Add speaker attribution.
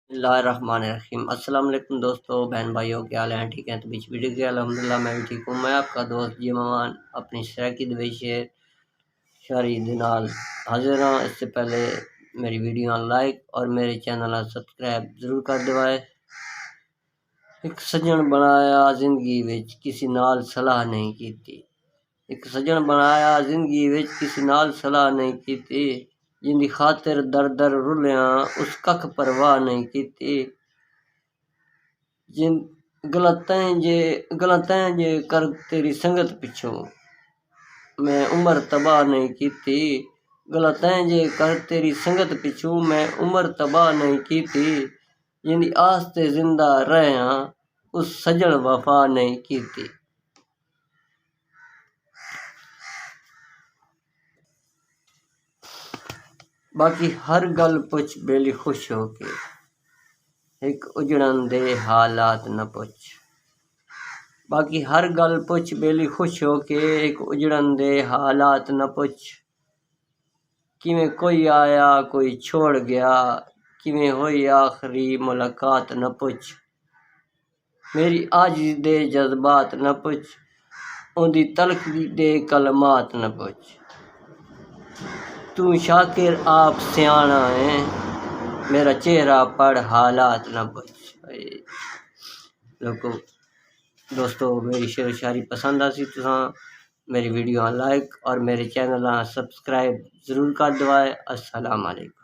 Speaker 1: बिस्मिल्लाहिर्रहमानिर्रहीम। अस्सलाम वालेकुम दोस्तों, बहन भाइयों, क्या हाल हैं? ठीक हैं? तो बीच वीडियो के अल्हम्दुलिल्लाह मैं भी ठीक हूँ। मैं आपका दोस्त जिमान अपनी शहर की दवाई शारी दे नाल हाजिर हाँ। इससे पहले मेरी वीडियो लाइक और मेरे चैनल सब्सक्राइब जरूर कर दवाए। एक सज्जन बनाया जिंदगी विच किसी नाल सलाह नहीं कीती। एक सज्जन बनाया जिंदगी विच किसी नाल सलाह नहीं कीती। जिंदी खातिर दर दर रुलिया उस कख परवाह नहीं कीती। जिन गलतें जे कर तेरी संगत पिछों मैं उम्र तबाह नहीं कीती। गलतें जे कर तेरी संगत पिछों मैं उम्र तबाह नहीं कीती। जिंदी आस्ते जिंदा रहा उस सजन वफा नहीं कीती। बाकी हर गल पुछ बेली खुश होके एक उजड़न दे हालात न पुछ। बाकी हर गल पुछ बेली खुश होके एक उजड़न दे हालात न पुछ। किवें कोई आया कोई छोड़ गया, किवें होई आखिरी मुलाकात न पुछ। मेरी आजिज़ दे जज्बात न पुछ, ओंदी तलख दे कलमात न पुछ। तू शाकिर आप सियाना है, मेरा चेहरा पढ़ हालात न पुछ। दोस्तों मेरी शेर शायरी पसंद आसी तो मेरी वीडियो लाइक और मेरे चैनल सब्सक्राइब ज़रूर कर दवाए। अस्सलाम वालेकुम।